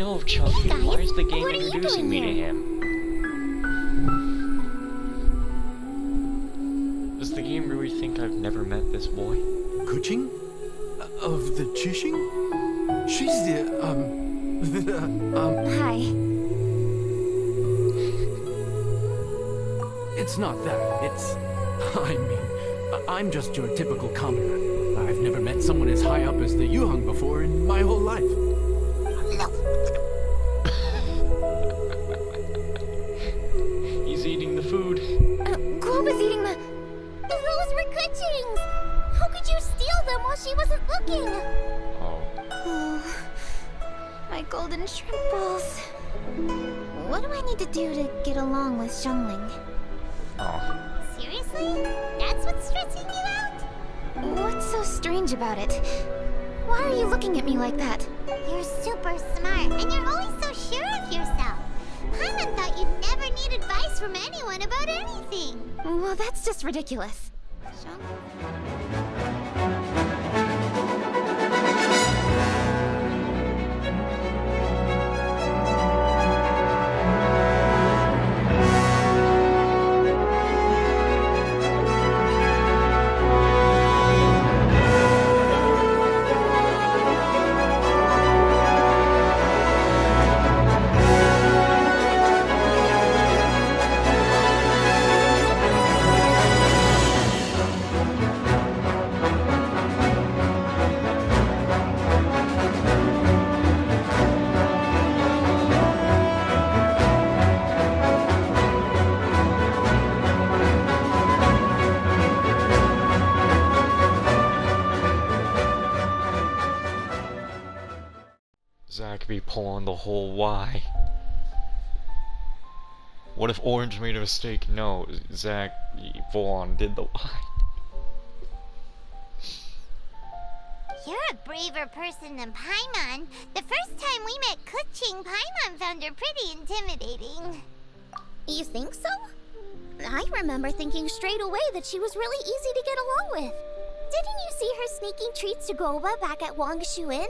know of Chunky. Hey guys, Why is the game what are you introducing doing me to here? him? Does the game really think I've never met this boy? Kuching? Of the Chishing? She's Hi. It's not that. I'm just your typical commoner. I've never met someone as high up as the Yuhang before in my whole life. He's eating the food. Guoba's eating the... Those were Kuching's! How could you steal them while she wasn't looking? Oh. Oh, my golden shrimp balls. What do I need to do to get along with Xiangling? Oh. Seriously? That's what's stressing you out? What's so strange about it? Why are you looking at me like that? You're super smart, and you're always so sure of yourself. Paimon thought you'd never need advice from anyone about anything. Well, that's just ridiculous. Zach be pulling the whole why. What if Orange made a mistake? No, Zach full on did the why. You're a braver person than Paimon. The first time we met Kuching, Paimon found her pretty intimidating. You think so? I remember thinking straight away that she was really easy to get along with. Didn't you see her sneaking treats to Guoba back at Wangshu Inn?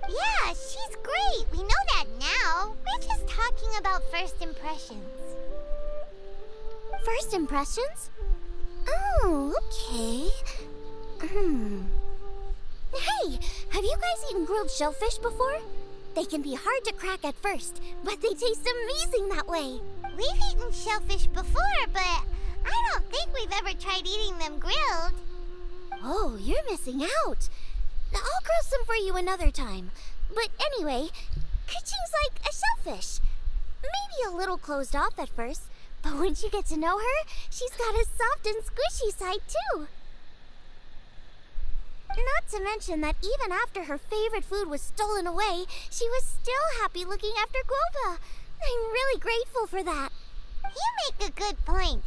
Yeah, she's great. We know that now. We're just talking about first impressions. First impressions? Oh, okay. Hey, have you guys eaten grilled shellfish before? They can be hard to crack at first, but they taste amazing that way. We've eaten shellfish before, but I don't think we've ever tried eating them grilled. Oh, you're missing out. I'll grill some for you another time. But anyway, Kuching's like a shellfish. Maybe a little closed off at first, but once you get to know her, she's got a soft and squishy side too. Not to mention that even after her favorite food was stolen away, she was still happy looking after Guoba. I'm really grateful for that. You make a good point.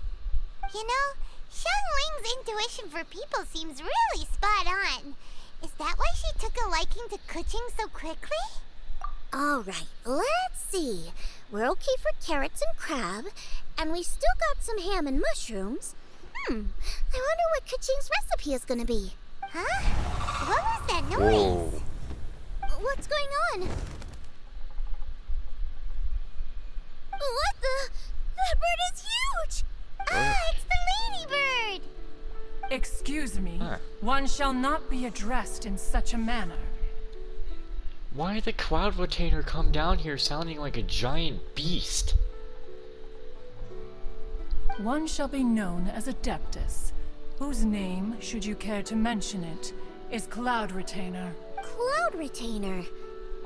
You know, Xiangling's intuition for people seems really spot on. Is that why she took a liking to Kuching so quickly? Alright, let's see. We're okay for carrots and crab, and we still got some ham and mushrooms. I wonder what Kuching's recipe is gonna be. Huh? What was that noise? Whoa. What's going on? What the? That bird is huge! Ah, it's the ladybird! Excuse me, Huh. one shall not be addressed in such a manner. Why did the Cloud Retainer come down here sounding like a giant beast? One shall be known as Adeptus, whose name, should you care to mention it, is Cloud Retainer. Cloud Retainer.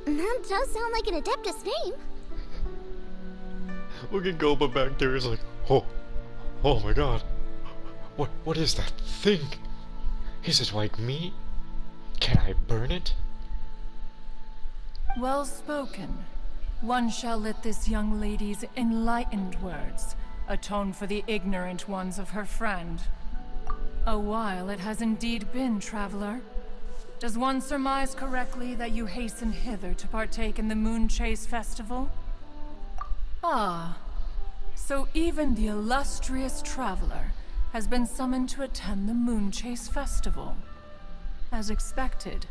That does sound like an Adeptus name. Look at Goba back there. He's like, oh my god. What is that thing? Is it like me? Can I burn it? Well spoken. One shall let this young lady's enlightened words atone for the ignorant ones of her friend. A while it has indeed been, traveler. Does one surmise correctly that you hasten hither to partake in the Moon Chase Festival? Ah, so even the illustrious traveler has been summoned to attend the Moon Chase Festival. As expected,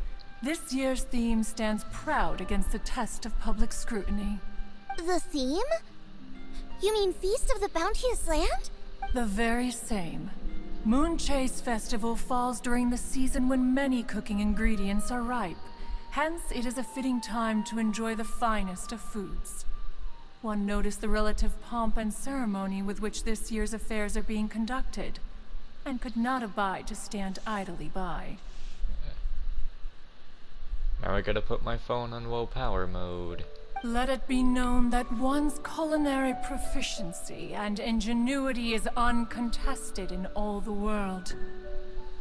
This year's theme stands proud against the test of public scrutiny. The theme? You mean Feast of the Bounteous Land? The very same. Moon Chase Festival falls during the season when many cooking ingredients are ripe. Hence, it is a fitting time to enjoy the finest of foods. One noticed the relative pomp and ceremony with which this year's affairs are being conducted, and could not abide to stand idly by. Now I gotta put my phone on low power mode. Let it be known that one's culinary proficiency and ingenuity is uncontested in all the world.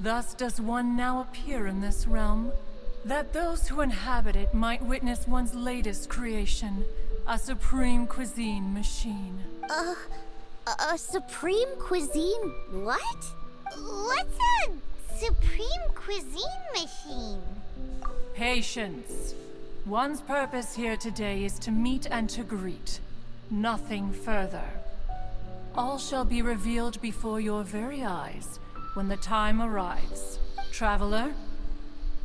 Thus does one now appear in this realm, that those who inhabit it might witness one's latest creation, a supreme cuisine machine. A supreme cuisine what? What's a supreme cuisine machine? Patience. One's purpose here today is to meet and to greet. Nothing further. All shall be revealed before your very eyes when the time arrives. Traveler,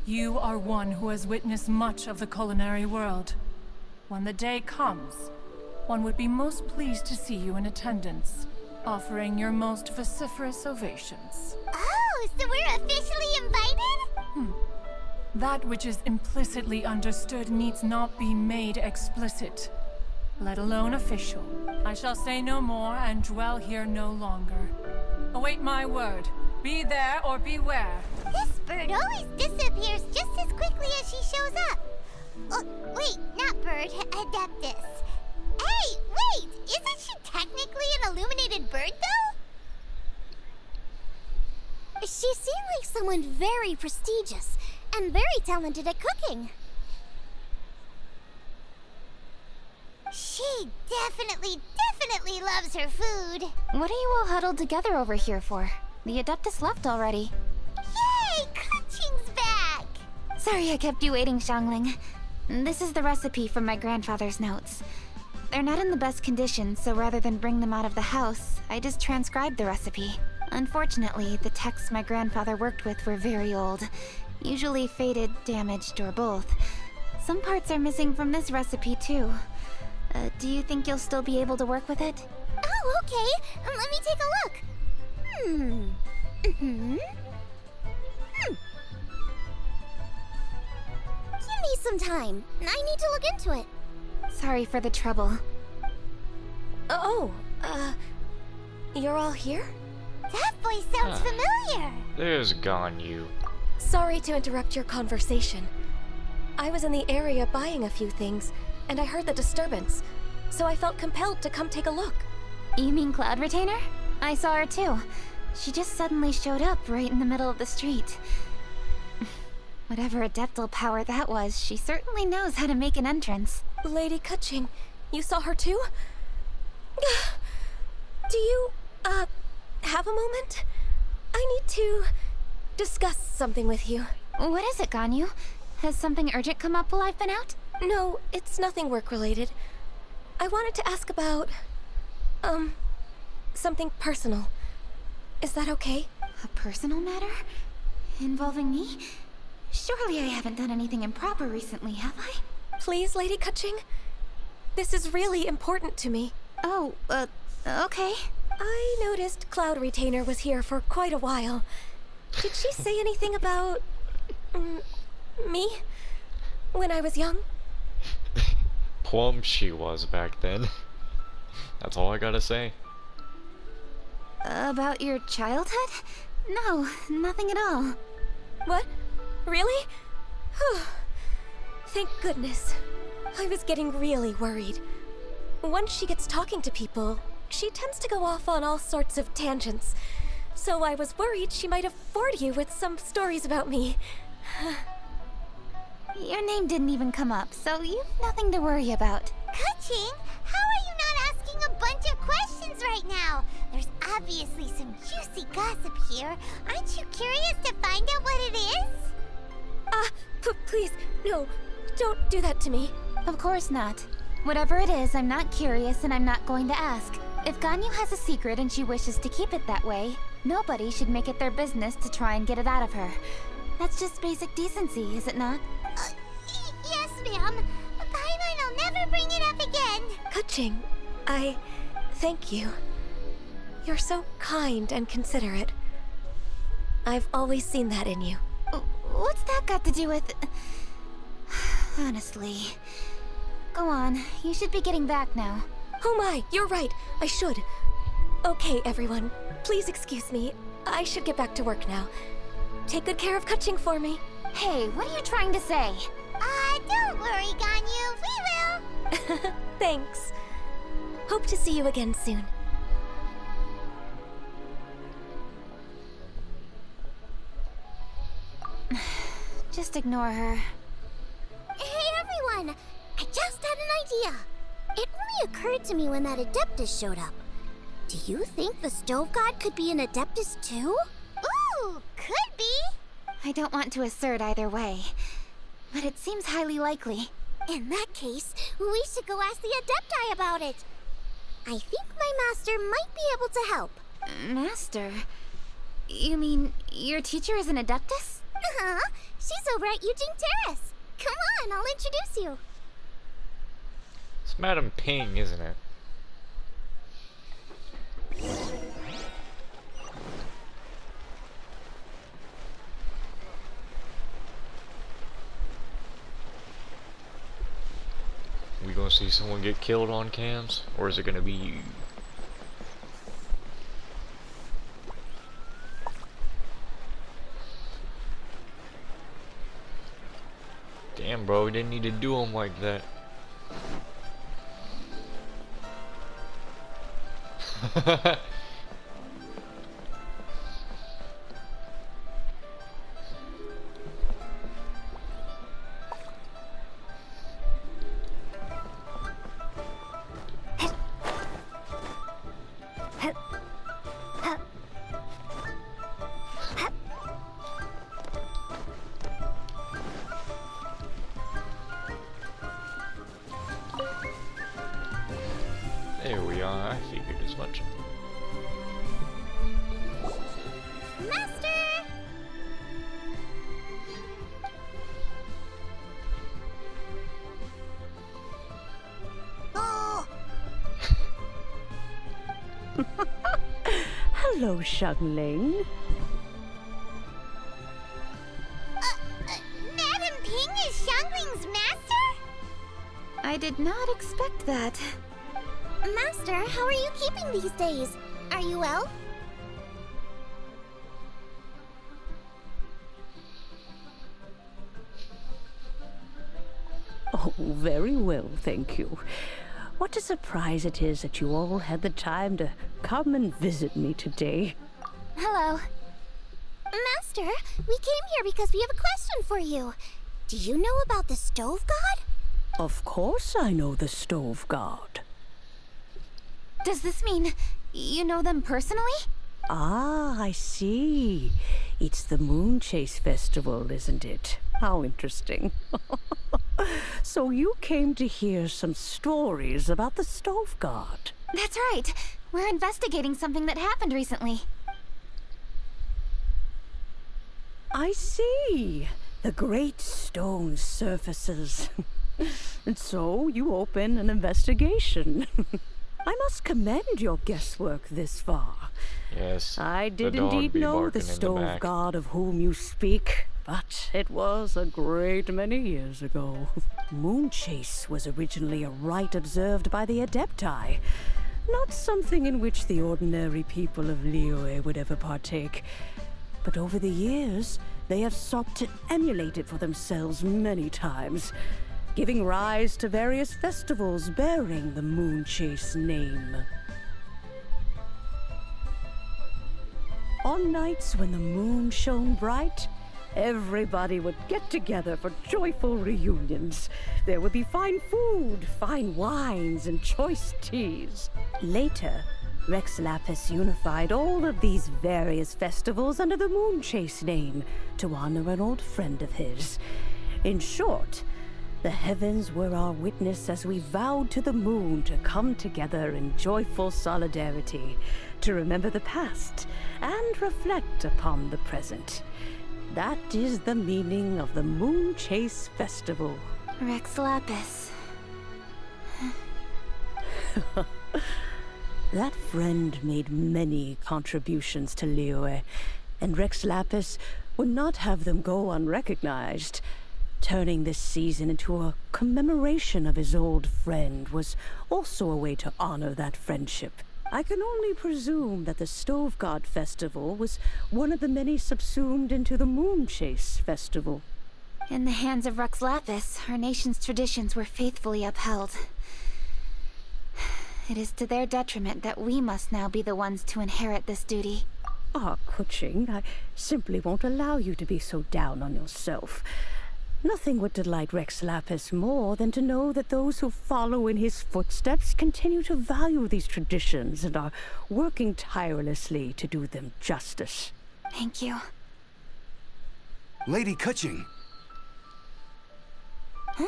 you are one who has witnessed much of the culinary world. When the day comes, one would be most pleased to see you in attendance, offering your most vociferous ovations. Oh, so we're officially invited? That which is implicitly understood needs not be made explicit, let alone official. I shall say no more and dwell here no longer. Await my word. Be there or beware. This bird always disappears just as quickly as she shows up. Oh, wait, not bird, Adeptus. Hey, wait! Isn't she technically an illuminated bird, though? She seemed like someone very prestigious and very talented at cooking. She definitely loves her food. What are you all huddled together over here for? The Adeptus left already. Yay! Kuching's back! Sorry I kept you waiting, Xiangling. This is the recipe from my grandfather's notes. They're not in the best condition, so rather than bring them out of the house, I just transcribed the recipe. Unfortunately, the texts my grandfather worked with were very old. Usually faded, damaged, or both. Some parts are missing from this recipe, too. Do you think you'll still be able to work with it? Oh, okay. Let me take a look. Give me some time. I need to look into it. Sorry for the trouble. You're all here? That voice sounds familiar. There's Ganyu. Sorry to interrupt your conversation. I was in the area buying a few things, and I heard the disturbance, so I felt compelled to come take a look. You mean Cloud Retainer? I saw her too. She just suddenly showed up right in the middle of the street. Whatever adeptal power that was, she certainly knows how to make an entrance. Lady Kuching, you saw her too? Do you, have a moment? I need to discuss something with you. What is it, Ganyu? Has something urgent come up while I've been out? No, it's nothing work-related. I wanted to ask about, something personal. Is that okay? A personal matter? Involving me? Surely I haven't done anything improper recently, have I? Please, Lady Kuching? This is really important to me. Oh, okay. I noticed Cloud Retainer was here for quite a while. Did she say anything about... me? When I was young? Plump she was back then. That's all I gotta say. About your childhood? No, nothing at all. What? Really? Whew. Thank goodness. I was getting really worried. Once she gets talking to people, she tends to go off on all sorts of tangents. So I was worried she might have bored you with some stories about me. Your name didn't even come up, so you've nothing to worry about. Kuching, how are you not asking a bunch of questions right now? There's obviously some juicy gossip here. Aren't you curious to find out what it is? Please, no, don't do that to me. Of course not. Whatever it is, I'm not curious and I'm not going to ask. If Ganyu has a secret and she wishes to keep it that way, nobody should make it their business to try and get it out of her. That's just basic decency, is it not? Yes, ma'am. Paimon will never bring it up again. Kaching, I thank you. You're so kind and considerate. I've always seen that in you. What's that got to do with... Honestly. Go on, you should be getting back now. Oh my, you're right. I should. Okay, everyone. Please excuse me. I should get back to work now. Take good care of Kaching for me. Hey, what are you trying to say? Don't worry, Ganyu. We will. Thanks. Hope to see you again soon. Just ignore her. Hey everyone! I just had an idea. It only occurred to me when that Adeptus showed up. Do you think the Stove God could be an Adeptus too? Ooh, could be. I don't want to assert either way, but it seems highly likely. In that case, we should go ask the Adepti about it. I think my master might be able to help. Master? You mean your teacher is an Adeptus? Uh-huh. She's over at Eugene Terrace. Come on, I'll introduce you. It's Madam Ping, isn't it? We gonna see someone get killed on cams, or is it gonna be you? Damn, bro, we didn't need to do him like that. There we are, I figured as much. Master! Oh, Hello, Xiangling. Madam Ping is Xiangling's master? I did not expect that. Master, how are you keeping these days? Are you well? Oh, very well, thank you. What a surprise it is that you all had the time to come and visit me today. Hello. Master, we came here because we have a question for you. Do you know about the Stove God? Of course I know the Stove God. Does this mean you know them personally? Ah, I see. It's the Moon Chase Festival, isn't it? How interesting. So you came to hear some stories about the Stove God. That's right. We're investigating something that happened recently. I see. The great stone surfaces. And so you open an investigation. I must commend your guesswork this far. Yes. I did the dog indeed be know barking the in Stove back. God of whom you speak, but it was a great many years ago. Moon Chase was originally a rite observed by the Adepti, not something in which the ordinary people of Liyue would ever partake. But over the years, they have sought to emulate it for themselves many times, giving rise to various festivals bearing the Moon Chase name. On nights when the moon shone bright, everybody would get together for joyful reunions. There would be fine food, fine wines, and choice teas. Later, Rex Lapis unified all of these various festivals under the Moon Chase name to honor an old friend of his. In short, the heavens were our witness as we vowed to the moon to come together in joyful solidarity, to remember the past and reflect upon the present. That is the meaning of the Moon Chase Festival. Rex Lapis. That friend made many contributions to Liyue, and Rex Lapis would not have them go unrecognized. Turning this season into a commemoration of his old friend was also a way to honor that friendship. I can only presume that the Stove God Festival was one of the many subsumed into the Moon Chase Festival. In the hands of Rex Lapis, our nation's traditions were faithfully upheld. It is to their detriment that we must now be the ones to inherit this duty. Ah, Kuching, I simply won't allow you to be so down on yourself. Nothing would delight Rex Lapis more than to know that those who follow in his footsteps continue to value these traditions and are working tirelessly to do them justice. Thank you. Lady Kuching. Huh?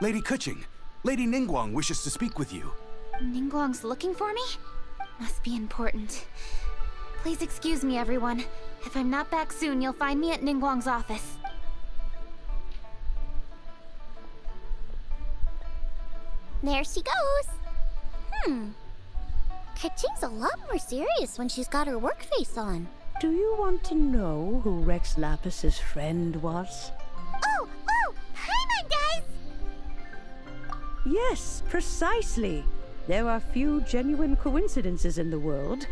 Lady Kuching, Lady Ningguang wishes to speak with you. Ningguang's looking for me? Must be important. Please excuse me, everyone. If I'm not back soon, you'll find me at Ningguang's office. There she goes. Kaching's a lot more serious when she's got her work face on. Do you want to know who Rex Lapis's friend was? Oh, hi, my guys! Yes, precisely. There are few genuine coincidences in the world.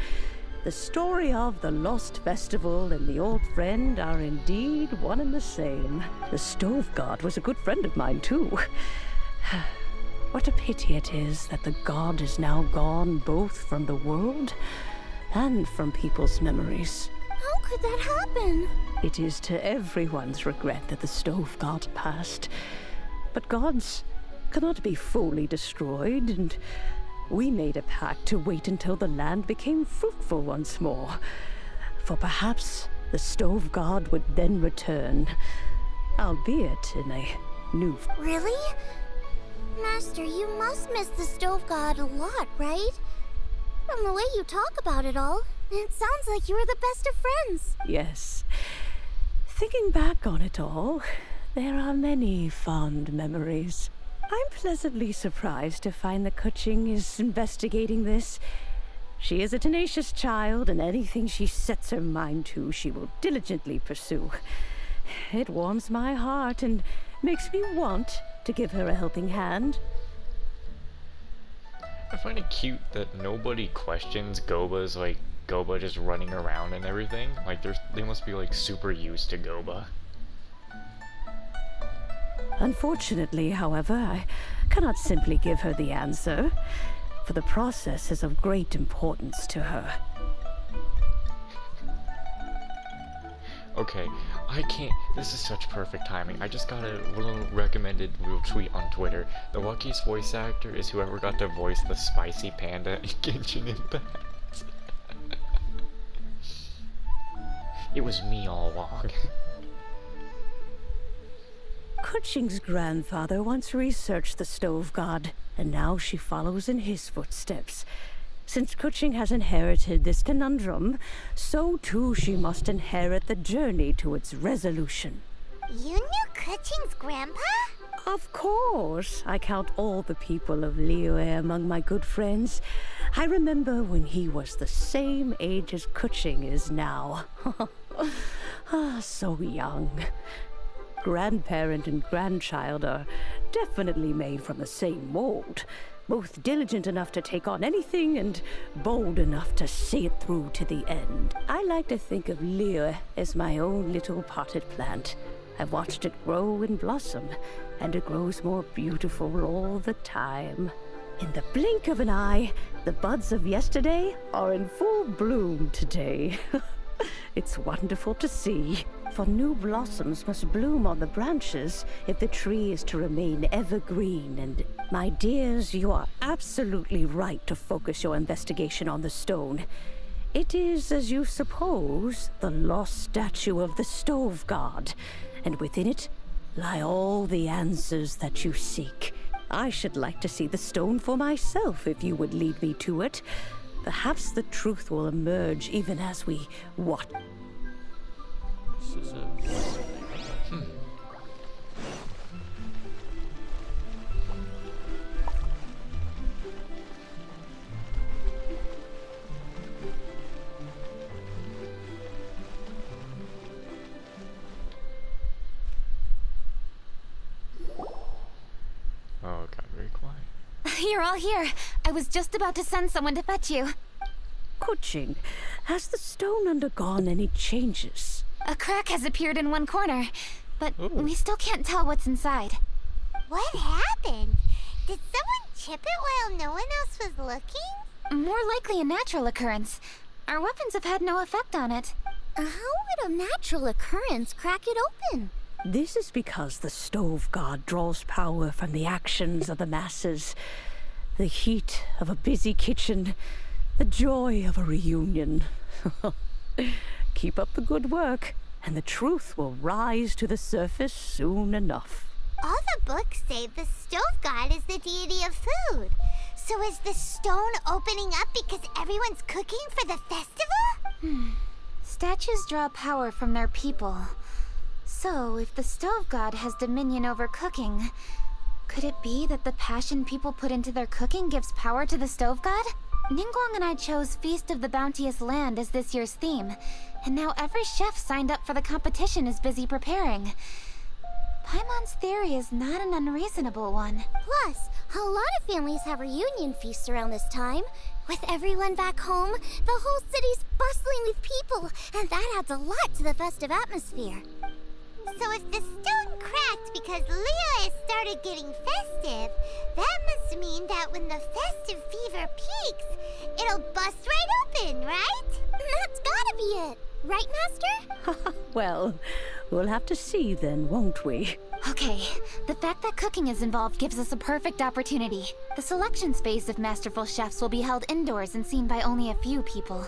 The story of the Lost Festival and the old friend are indeed one and the same. The Stove God was a good friend of mine, too. What a pity it is that the god is now gone both from the world and from people's memories. How could that happen? It is to everyone's regret that the Stove God passed. But gods cannot be fully destroyed, and we made a pact to wait until the land became fruitful once more. For perhaps the Stove God would then return, albeit in a new... Really? Master, you must miss the Stove God a lot, right? From the way you talk about it all, it sounds like you were the best of friends. Yes. Thinking back on it all, there are many fond memories. I'm pleasantly surprised to find that Kuching is investigating this. She is a tenacious child, and anything she sets her mind to, she will diligently pursue. It warms my heart and makes me want to give her a helping hand. I find it cute that nobody questions Goba's, like, Goba just running around and everything. Like, they must be, like, super used to Goba. Unfortunately, however, I cannot simply give her the answer, for the process is of great importance to her. Okay, I can't. This is such perfect timing. I just got a little recommended real tweet on Twitter. The luckiest voice actor is whoever got to voice the spicy panda in Genshin Impact. It was me all along. Kuching's grandfather once researched the Stove God, and now she follows in his footsteps. Since Kuching has inherited this conundrum, so too she must inherit the journey to its resolution. You knew Kuching's grandpa? Of course. I count all the people of Liyue among my good friends. I remember when he was the same age as Kuching is now. So young. Grandparent and grandchild are definitely made from the same mold. Both diligent enough to take on anything and bold enough to see it through to the end. I like to think of Liyue as my own little potted plant. I've watched it grow and blossom, and it grows more beautiful all the time. In the blink of an eye, the buds of yesterday are in full bloom today. It's wonderful to see. For new blossoms must bloom on the branches if the tree is to remain evergreen. And my dears, you are absolutely right to focus your investigation on the stone. It is, as you suppose, the lost statue of the Stove God, and within it lie all the answers that you seek. I should like to see the stone for myself if you would lead me to it. Perhaps the truth will emerge even as we watch. Oh, it got very quiet. You're all here. I was just about to send someone to fetch you. Kuching, has the stone undergone any changes? A crack has appeared in one corner, but Ooh. we still can't tell what's inside. What happened? Did someone chip it while no one else was looking? More likely a natural occurrence. Our weapons have had no effect on it. How would a natural occurrence crack it open? This is because the stove god draws power from the actions of the masses. The heat of a busy kitchen, the joy of a reunion. Keep up the good work, and the truth will rise to the surface soon enough. All the books say the stove god is the deity of food. So is the stone opening up because everyone's cooking for the festival? Statues draw power from their people. So, if the stove god has dominion over cooking, could it be that the passion people put into their cooking gives power to the stove god? Ningguang and I chose Feast of the Bounteous Land as this year's theme, and now every chef signed up for the competition is busy preparing. Paimon's theory is not an unreasonable one. Plus, a lot of families have reunion feasts around this time. With everyone back home, the whole city's bustling with people, and that adds a lot to the festive atmosphere. So if the stone cracked because Leo has started getting festive, that must mean that when the festive fever peaks, it'll bust right open, right? That's gotta be it. Right, Master? Well, we'll have to see then, won't we? Okay, the fact that cooking is involved gives us a perfect opportunity. The selection space of masterful chefs will be held indoors and seen by only a few people,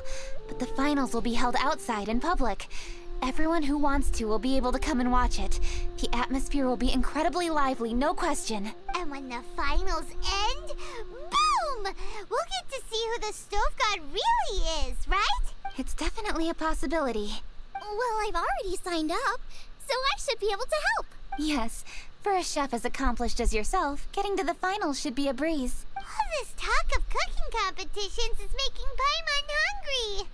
but the finals will be held outside in public. Everyone who wants to will be able to come and watch it. The atmosphere will be incredibly lively, no question. And when the finals end, boom! We'll get to see who the stove god really is, right? It's definitely a possibility. Well, I've already signed up, so I should be able to help. Yes, for a chef as accomplished as yourself, getting to the finals should be a breeze. All this talk of cooking competitions is making Paimon hungry.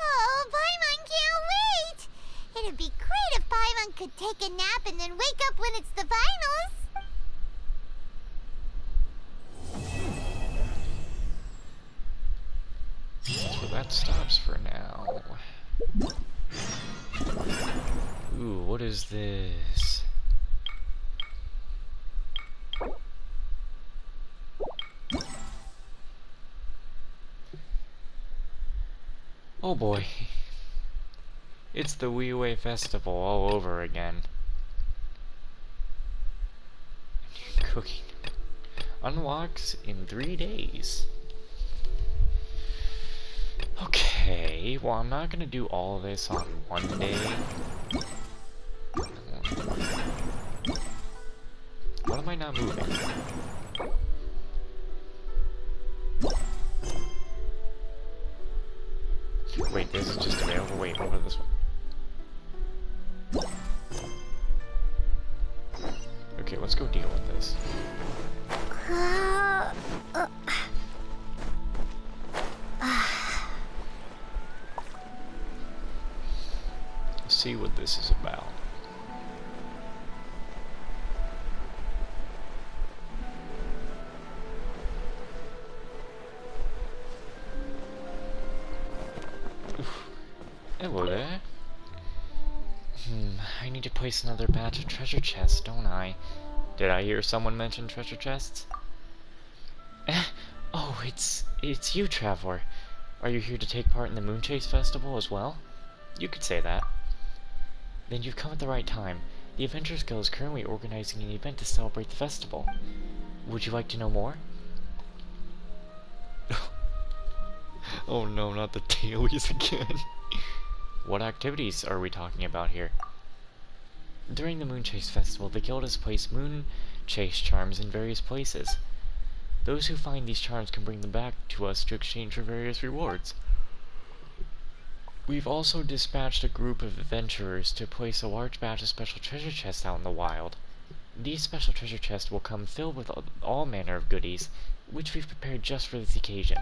Oh, Paimon can't wait! It'd be great if Paimon could take a nap and then wake up when it's the finals. So that stops for now. Ooh, what is this? Oh boy. It's the Wii Festival all over again. Cooking. Unlocks in 3 days. Okay, well I'm not gonna do all of this on one day. What am I not moving? Wait, this is just available. Wait, what about this one? Okay, let's go deal with this. Let's see what this is about. Oof. Hello there. I need to place another batch of treasure chests, don't I? Did I hear someone mention treasure chests? Oh, it's you, Traveler. Are you here to take part in the Moonchase Festival as well? You could say that. Then you've come at the right time. The Adventurers Guild is currently organizing an event to celebrate the festival. Would you like to know more? Oh no, not the tailies again. What activities are we talking about here? During the Moonchase Festival, the Guild has placed Moonchase charms in various places. Those who find these charms can bring them back to us to exchange for various rewards. We've also dispatched a group of adventurers to place a large batch of special treasure chests out in the wild. These special treasure chests will come filled with all manner of goodies, which we've prepared just for this occasion.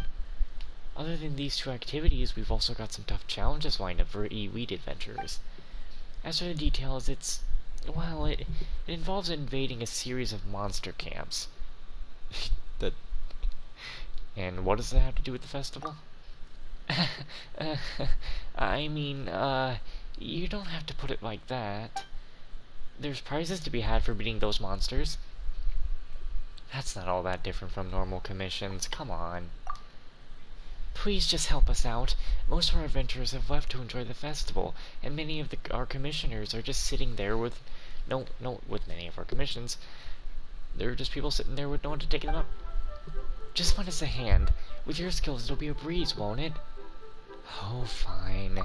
Other than these two activities, we've also got some tough challenges lined up for elite adventurers. As for the details, it involves invading a series of monster camps. that, and what does that have to do with the festival? I mean, you don't have to put it like that. There's prizes to be had for beating those monsters. That's not all that different from normal commissions, come on. Please just help us out. Most of our adventurers have left to enjoy the festival, and many of our commissioners are just sitting there with... No, with many of our commissions. There are just people sitting there with no one to take them up. Just lend us a hand. With your skills, it'll be a breeze, won't it? Oh, fine.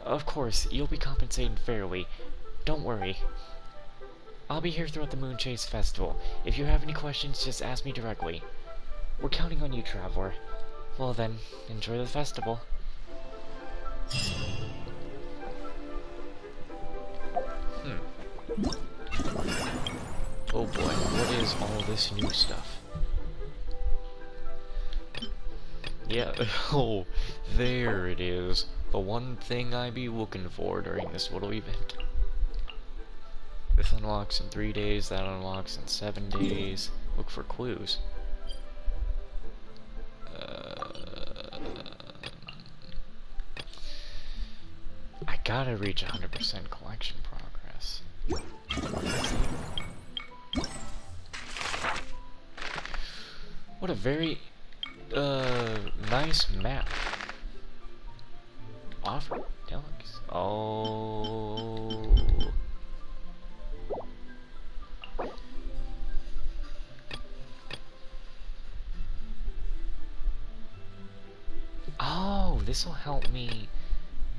Of course, you'll be compensated fairly. Don't worry. I'll be here throughout the Moonchase Festival. If you have any questions, just ask me directly. We're counting on you, Traveler. Well then, enjoy the festival. Oh boy, what is all this new stuff? Yeah, oh, there it is. The one thing I be looking for during this little event. This unlocks in 3 days, that unlocks in 7 days. Look for clues. I gotta reach 100% collection progress. What a very, nice map. Offer delicacy. Oh. Oh, this will help me.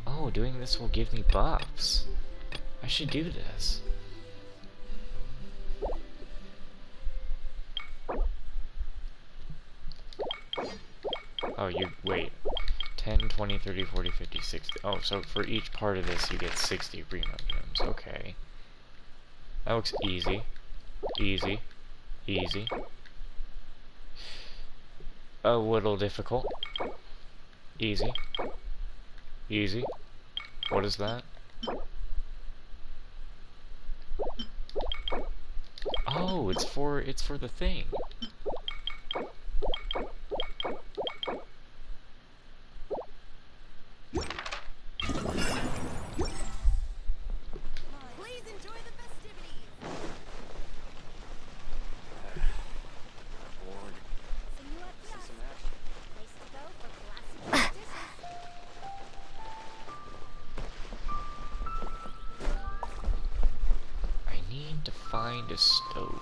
Oh, doing this will give me buffs. I should do this. Oh, you wait. 10, 20, 30, 40, 50, 60. Oh, so for each part of this you get 60 remote gems. Okay. That looks easy. Easy. Easy. A little difficult. Easy. Easy. What is that? Oh, it's for the thing. Find a stove.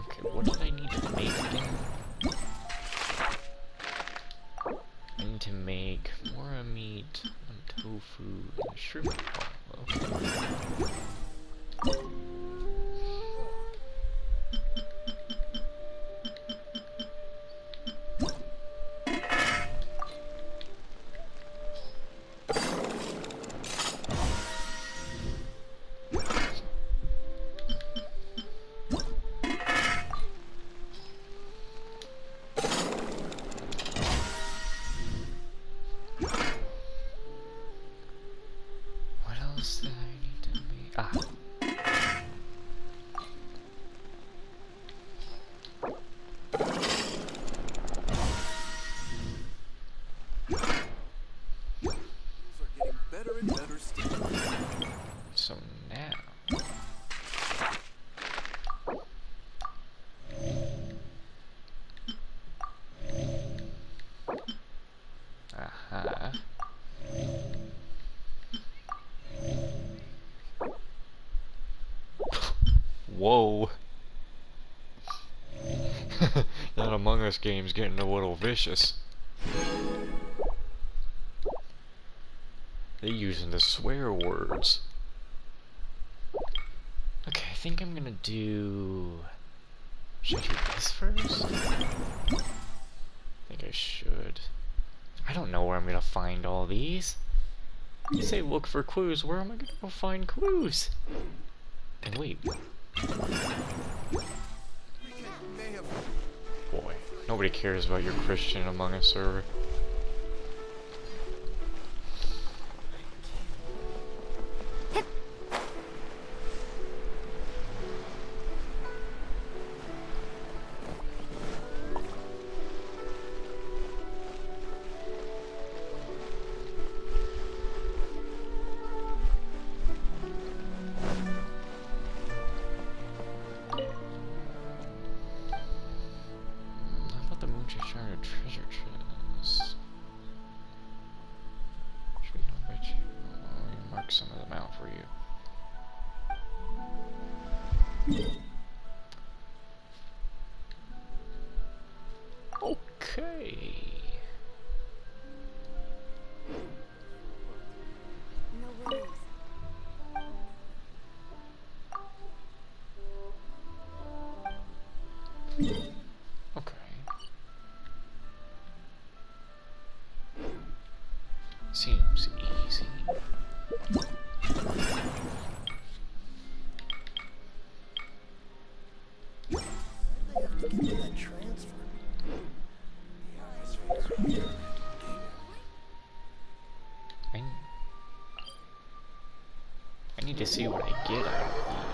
Okay, what did I need to make again? I need to make more meat, tofu, and shrimp. Okay. So now... Aha. Whoa. That Among Us game's getting a little vicious. They're using the swear words. Okay, I think I'm gonna do... Should I do this first? I think I should. I don't know where I'm gonna find all these. You say look for clues. Where am I gonna go find clues? And wait. Boy, nobody cares about your Christian Among Us server. Treasure chest. Should we bet you? Let me mark some of them out for you. Okay. No worries. Okay. Seems easy. I need to see what I get out of